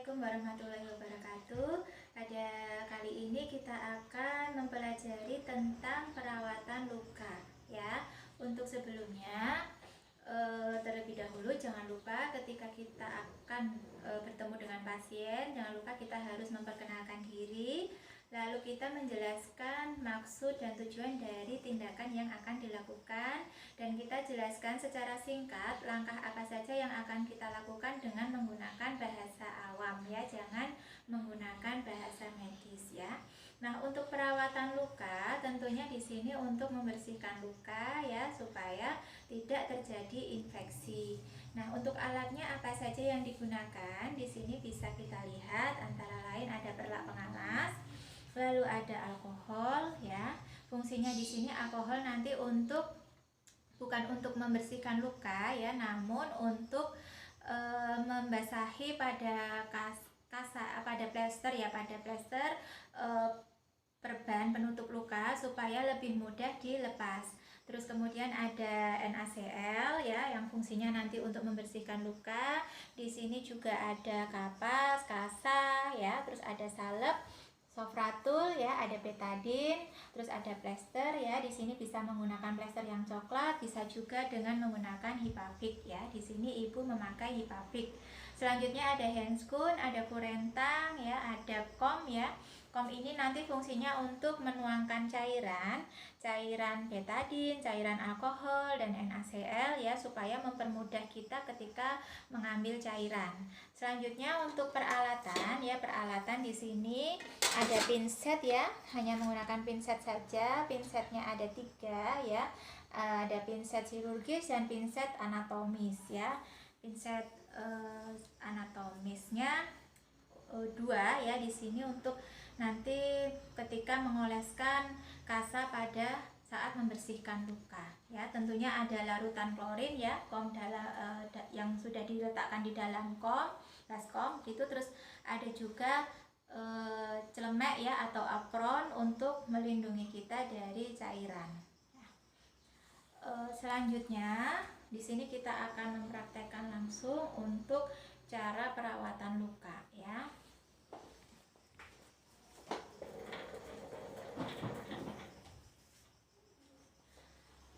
Assalamualaikum warahmatullahi wabarakatuh. Pada kali ini kita akan mempelajari tentang perawatan luka ya. Untuk sebelumnya terlebih dahulu jangan lupa ketika kita akan bertemu dengan pasien, jangan lupa kita harus memperkenalkan diri. Lalu kita menjelaskan maksud dan tujuan dari tindakan yang akan dilakukan, dan kita jelaskan secara singkat langkah apa saja yang akan kita lakukan dengan menggunakan bahasa awam ya, jangan menggunakan bahasa medis ya. Nah, untuk perawatan luka tentunya di sini untuk membersihkan luka ya supaya tidak terjadi infeksi. Nah, untuk alatnya apa saja yang digunakan? Di sini bisa kita lihat antara lain ada perlak pengalas, lalu ada alkohol ya. Fungsinya di sini alkohol nanti bukan untuk membersihkan luka ya, namun untuk membasahi pada pada plester ya, pada plester perban penutup luka supaya lebih mudah dilepas. Terus kemudian ada NaCl ya, yang fungsinya nanti untuk membersihkan luka. Di sini juga ada kapas, kasa ya, terus ada salep, Sofratul ya, ada betadin, terus ada plester ya. Di sini bisa menggunakan plester yang coklat, bisa juga dengan menggunakan Hipavik ya. Di sini ibu memakai Hipavik. Selanjutnya ada handscoon, ada kurentang ya, ada kom ya. Kom ini nanti fungsinya untuk menuangkan cairan betadin, cairan alkohol dan NaCl ya, supaya mempermudah kita ketika mengambil cairan. Selanjutnya untuk peralatan ya, peralatan di sini ada pinset ya, hanya menggunakan pinset saja. Pinsetnya ada 3 ya, ada pinset chirurgis dan pinset anatomis ya. Pinset anatomisnya 2 ya di sini untuk nanti ketika mengoleskan kasa pada saat membersihkan luka ya. Tentunya ada larutan klorin ya, yang sudah diletakkan di dalam baskom gitu. Terus ada juga celemek ya atau apron untuk melindungi kita dari cairan. Selanjutnya di sini kita akan mempraktekkan langsung untuk cara perawatan luka ya.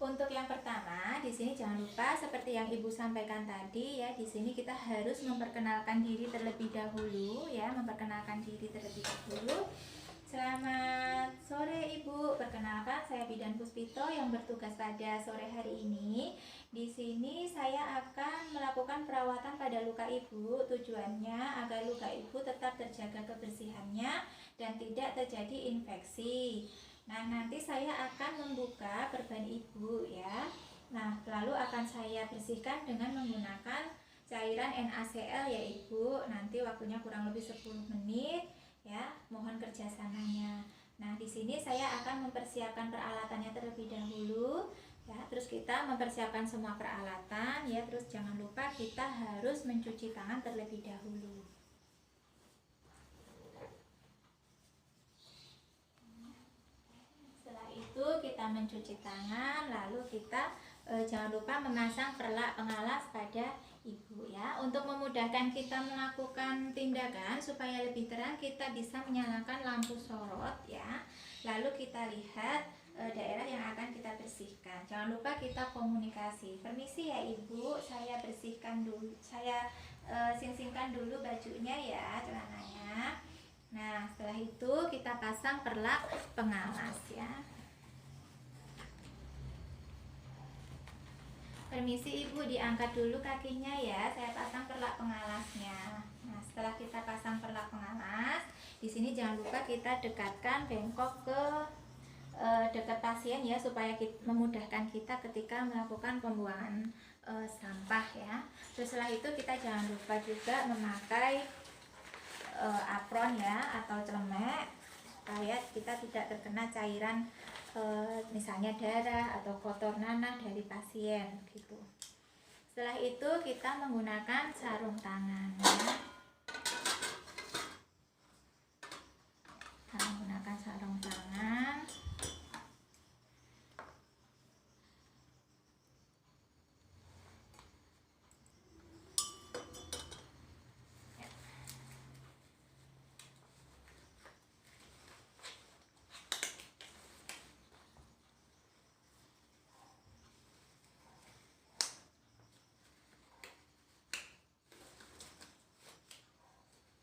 Untuk yang pertama, di sini jangan lupa seperti yang Ibu sampaikan tadi ya, di sini kita harus memperkenalkan diri terlebih dahulu ya, memperkenalkan diri terlebih dahulu. Selamat sore Ibu, perkenalkan saya Bidan Puspito yang bertugas pada sore hari ini. Di sini saya akan melakukan perawatan pada luka Ibu. Tujuannya agar luka Ibu tetap terjaga kebersihannya dan tidak terjadi infeksi. Nah, nanti saya akan membuka perban Ibu ya. Nah, lalu akan saya bersihkan dengan menggunakan cairan NaCl ya Ibu. Nanti waktunya kurang lebih 10 menit ya. Mohon kerjasamanya. Nah, di sini saya akan mempersiapkan peralatannya terlebih dahulu ya. Terus kita mempersiapkan semua peralatan ya. Terus jangan lupa kita harus mencuci tangan terlebih dahulu. Itu kita mencuci tangan, lalu kita jangan lupa memasang perlak pengalas pada Ibu ya. Untuk memudahkan kita melakukan tindakan supaya lebih terang, kita bisa menyalakan lampu sorot ya. Lalu kita lihat daerah yang akan kita bersihkan. Jangan lupa kita komunikasi. Permisi ya Ibu, saya bersihkan dulu, saya sing-singkan dulu bajunya ya, celananya. Nah, setelah itu kita pasang perlak pengalas ya. Permisi Ibu, diangkat dulu kakinya ya, saya pasang perlak pengalasnya. Nah, setelah kita pasang perlak pengalas, di sini jangan lupa kita dekatkan bengkok ke dekat pasien ya, supaya memudahkan kita ketika melakukan pembuangan sampah ya. Terus setelah itu kita jangan lupa juga memakai apron ya atau celemek supaya kita tidak terkena cairan misalnya darah atau kotor nanah dari pasien gitu. Setelah itu kita menggunakan sarung tangan ya. Kita menggunakan sarung tangan.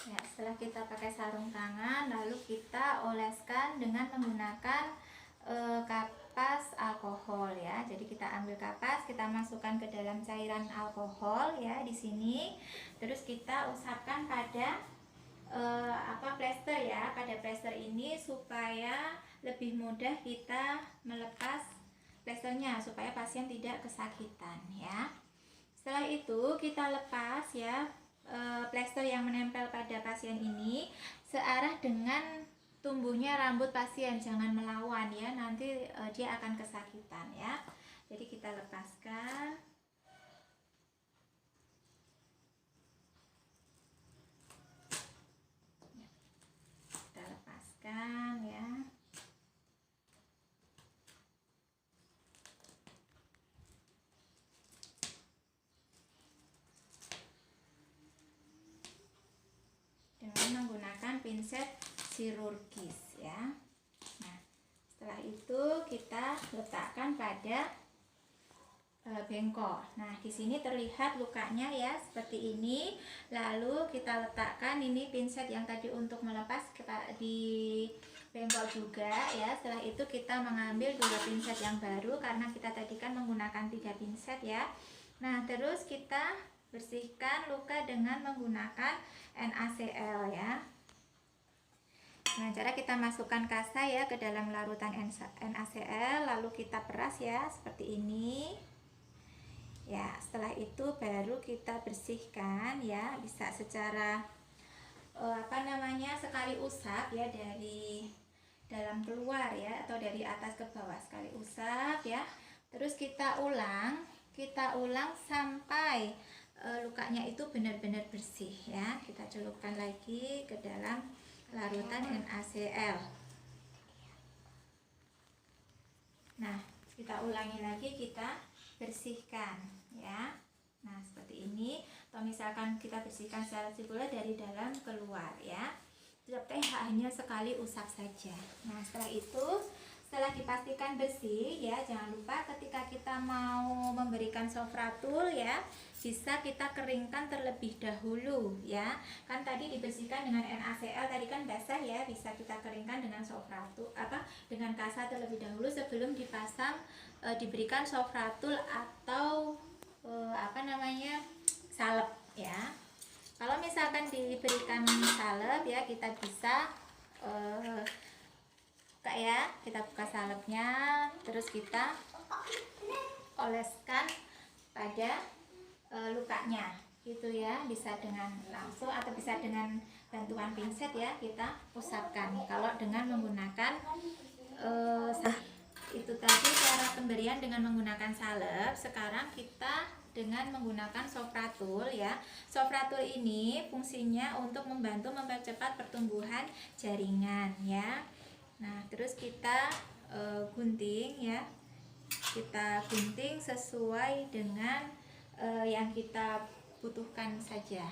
Ya, setelah kita pakai sarung tangan, lalu kita oleskan dengan menggunakan kapas alkohol ya. Jadi kita ambil kapas, kita masukkan ke dalam cairan alkohol ya di sini. Terus kita usapkan pada plester ya, pada plester ini supaya lebih mudah kita melepas plesternya supaya pasien tidak kesakitan ya. Setelah itu kita lepas ya plester yang menempel pada pasien ini searah dengan tumbuhnya rambut pasien, jangan melawan ya, nanti dia akan kesakitan ya. Jadi kita lepaskan. Kita lepaskan ya. Dengan menggunakan pinset chirurgis ya. Nah, setelah itu kita letakkan pada bengkok. Nah, di sini terlihat lukanya ya seperti ini. Lalu kita letakkan ini pinset yang tadi untuk melepas kita di bengkok juga ya. Setelah itu kita mengambil 2 pinset yang baru karena kita tadi kan menggunakan 3 pinset ya. Nah, terus kita bersihkan luka dengan menggunakan NaCl ya. Nah, cara kita masukkan kasa ya ke dalam larutan NaCl, lalu kita peras ya seperti ini. Ya, setelah itu baru kita bersihkan ya, bisa secara sekali usap ya, dari dalam keluar ya, atau dari atas ke bawah sekali usap ya. Terus kita ulang sampai lukanya itu benar-benar bersih ya. Kita celupkan lagi ke dalam larutan NaCl. Nah, kita ulangi lagi, kita bersihkan ya. Nah, seperti ini. Atau misalkan kita bersihkan secara sirkular dari dalam keluar ya. Tapi hanya sekali usap saja. Nah, setelah itu, setelah dipastikan bersih ya, jangan lupa ketika kita mau memberikan sofratul ya, bisa kita keringkan terlebih dahulu ya. Kan tadi dibersihkan dengan NaCl, tadi kan basah ya, bisa kita keringkan dengan sofratul dengan kasa terlebih dahulu sebelum dipasang diberikan sofratul atau salep ya. Kalau misalkan diberikan salep ya, kita bisa kita buka salepnya, terus kita oleskan pada lukanya gitu ya, bisa dengan langsung atau bisa dengan bantuan pinset ya, kita usapkan. Kalau dengan menggunakan itu tadi cara pemberian dengan menggunakan salep. Sekarang kita dengan menggunakan sofratul ya. Sofratul ini fungsinya untuk membantu mempercepat pertumbuhan jaringan ya. Nah, terus kita gunting ya. Kita gunting sesuai dengan yang kita butuhkan saja.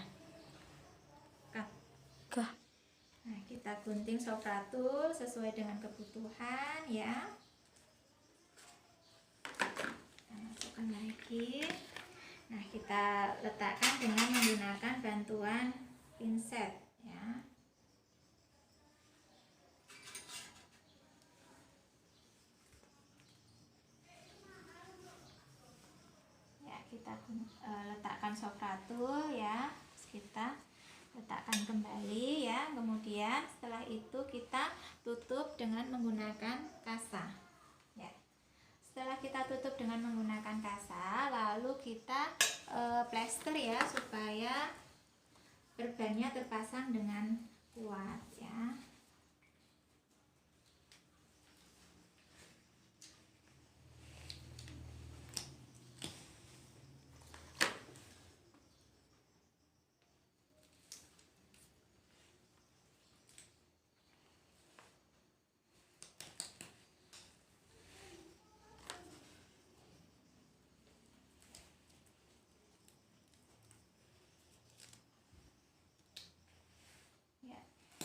Nah, kita gunting sofratul sesuai dengan kebutuhan ya. Kita masukkan lagi. Nah, kita letakkan dengan menggunakan bantuan pinset ya. Kita letakkan sofratul ya, kita letakkan kembali ya. Kemudian setelah itu kita tutup dengan menggunakan kasa ya. Setelah kita tutup dengan menggunakan kasa, lalu kita plester ya, supaya perbannya terpasang dengan kuat ya.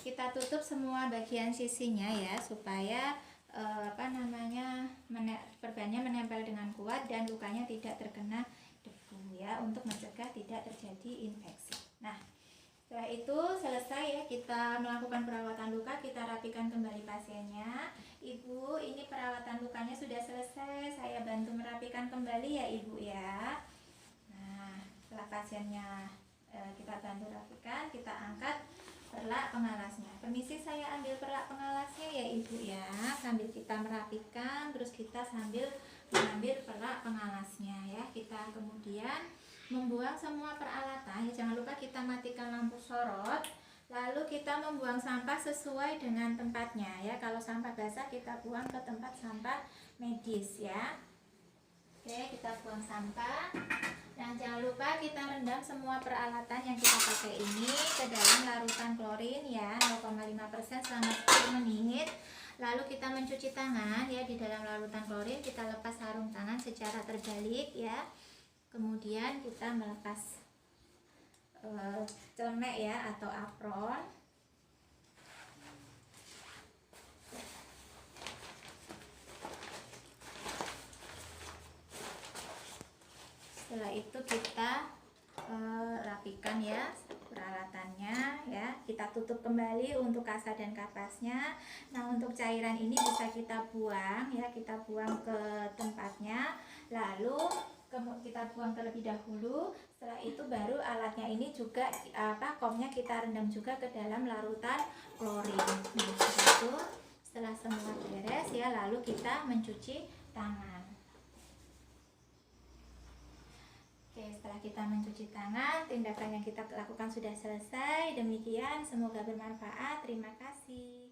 Kita tutup semua bagian sisinya ya, supaya perbannya menempel dengan kuat dan lukanya tidak terkena debu ya, untuk mencegah tidak terjadi infeksi. Nah, Setelah itu selesai ya kita melakukan perawatan luka, kita rapikan kembali pasiennya. Ibu, ini perawatan lukanya sudah selesai, saya bantu merapikan kembali ya Ibu ya. Nah, setelah pasiennya kita bantu rapikan, kita angkat perlak pengalasnya. Permisi, saya ambil perlak pengalasnya ya Ibu ya. Sambil kita merapikan, terus kita sambil mengambil perlak pengalasnya ya. Kita kemudian membuang semua peralatan ya, jangan lupa kita matikan lampu sorot, lalu kita membuang sampah sesuai dengan tempatnya ya. Kalau sampah basah kita buang ke tempat sampah medis ya. Oke, kita buang sampah. Nah, jangan lupa kita rendam semua peralatan yang kita pakai ini ke dalam larutan klorin ya, 0,5% selama 10 menit. Lalu kita mencuci tangan ya di dalam larutan klorin, kita lepas sarung tangan secara terbalik ya. Kemudian kita melepas celemek ya atau apron. Setelah itu kita rapikan ya peralatannya ya. Kita tutup kembali untuk kasa dan kapasnya. Nah, untuk cairan ini bisa kita buang ya, kita buang ke tempatnya. Lalu kita buang terlebih dahulu. Setelah itu baru alatnya ini juga komnya kita rendam juga ke dalam larutan klorin. Nah, setelah semua beres ya, lalu kita mencuci tangan. Oke, setelah kita mencuci tangan, tindakan yang kita lakukan sudah selesai. Demikian, semoga bermanfaat. Terima kasih.